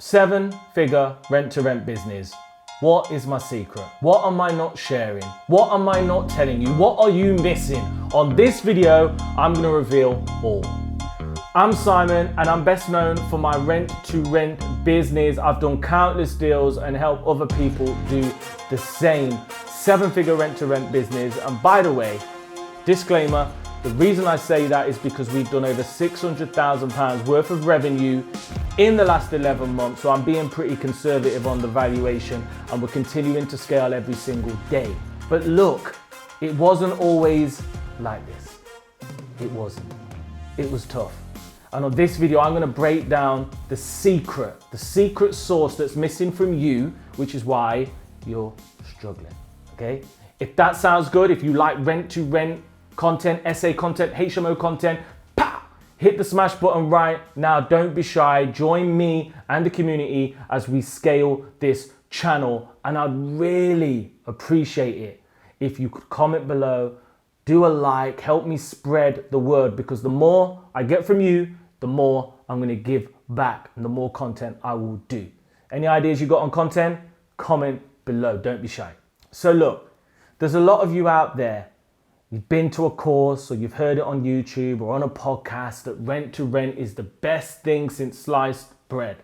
7-figure rent-to-rent business. What is my secret? What am I not sharing? What am I not telling you? What are you missing? On this video, I'm gonna reveal all. I'm Simon and I'm best known for my rent-to-rent business. I've done countless deals and helped other people do the same. 7-figure rent-to-rent business. And by the way, disclaimer, the reason I say that is because we've done over £600,000 worth of revenue in the last 11 months. So I'm being pretty conservative on the valuation and we're continuing to scale every single day. But look, it wasn't always like this. It wasn't. It was tough. And on this video, I'm gonna break down the secret sauce that's missing from you, which is why you're struggling, okay? If that sounds good, if you like rent-to-rent content, SA content, HMO content, hit the smash button right now. Don't be shy. Join me and the community as we scale this channel. And I'd really appreciate it if you could comment below, do a like, help me spread the word, because the more I get from you, the more I'm going to give back and the more content I will do. Any ideas you got on content? Comment below. Don't be shy. So look, there's a lot of you out there. You've been to a course or you've heard it on YouTube or on a podcast that rent-to-rent is the best thing since sliced bread.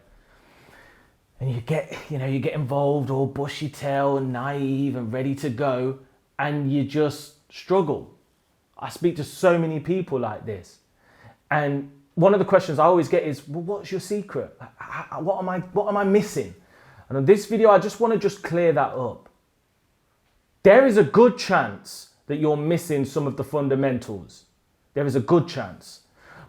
And you get involved all bushy-tailed and naive and ready to go, and you just struggle. I speak to so many people like this. And one of the questions I always get is, well, what's your secret? What am I missing? And on this video, I just want to clear that up. There is a good chance that you're missing some of the fundamentals. There is a good chance.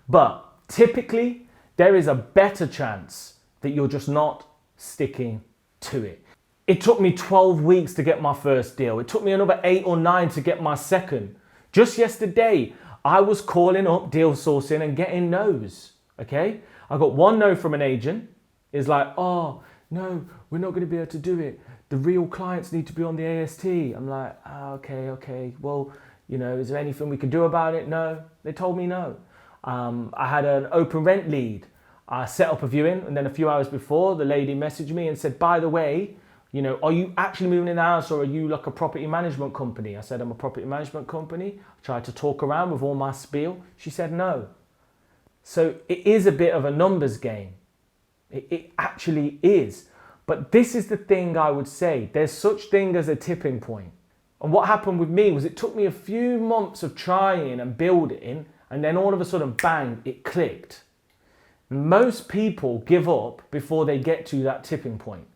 But typically, there is a better chance that you're just not sticking to it. It took me 12 weeks to get my first deal. It took me another 8 or 9 to get my second. Just yesterday, I was calling up deal sourcing and getting no's, okay? I got one no from an agent. It's like, oh, no, we're not gonna be able to do it. The real clients need to be on the AST. I'm like, oh, okay. Well, is there anything we can do about it? No, they told me no. I had an open rent lead. I set up a viewing, and then a few hours before, the lady messaged me and said, by the way, are you actually moving in the house or are you like a property management company? I said, I'm a property management company. I tried to talk around with all my spiel. She said no. So it is a bit of a numbers game. It actually is. But this is the thing I would say. There's such thing as a tipping point. And what happened with me was it took me a few months of trying and building, and then all of a sudden, bang, it clicked. Most people give up before they get to that tipping point.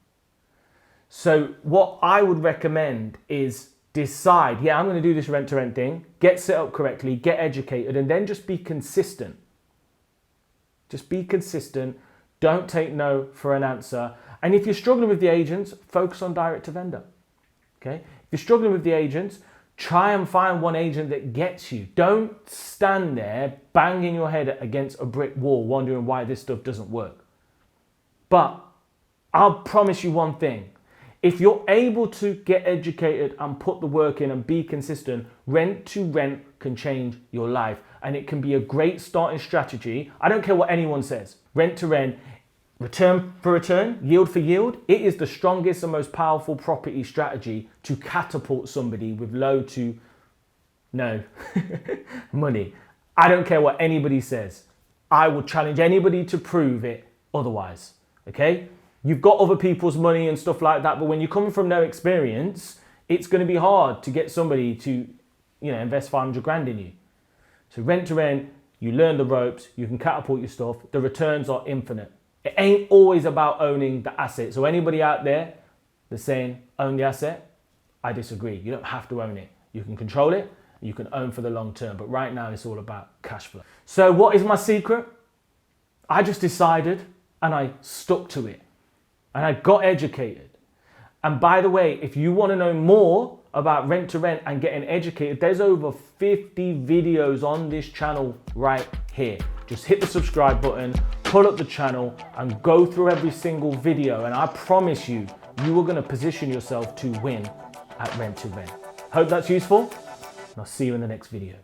So what I would recommend is decide, yeah, I'm going to do this rent-to-rent thing, get set up correctly, get educated, and then just be consistent. Just be consistent. Don't take no for an answer. And if you're struggling with the agents, focus on direct to vendor. Okay? If you're struggling with the agents, try and find one agent that gets you. Don't stand there banging your head against a brick wall wondering why this stuff doesn't work. But I'll promise you one thing. If you're able to get educated and put the work in and be consistent, rent-to-rent can change your life. And it can be a great starting strategy. I don't care what anyone says. Rent-to-rent, return for return, yield for yield, it is the strongest and most powerful property strategy to catapult somebody with low to no money. I don't care what anybody says. I will challenge anybody to prove it otherwise, okay? You've got other people's money and stuff like that, but when you're coming from no experience, it's going to be hard to get somebody to, invest 500 grand in you. So rent to rent, you learn the ropes, you can catapult your stuff. The returns are infinite. It ain't always about owning the asset. So anybody out there that's saying own the asset, I disagree. You don't have to own it. You can control it, you can own for the long term. But right now it's all about cash flow. So what is my secret? I just decided and I stuck to it. And I got educated. And by the way, if you want to know more about rent-to-rent and getting educated, there's over 50 videos on this channel right here. Just hit the subscribe button, pull up the channel and go through every single video. And I promise you, you are going to position yourself to win at rent-to-rent. Hope that's useful. And I'll see you in the next video.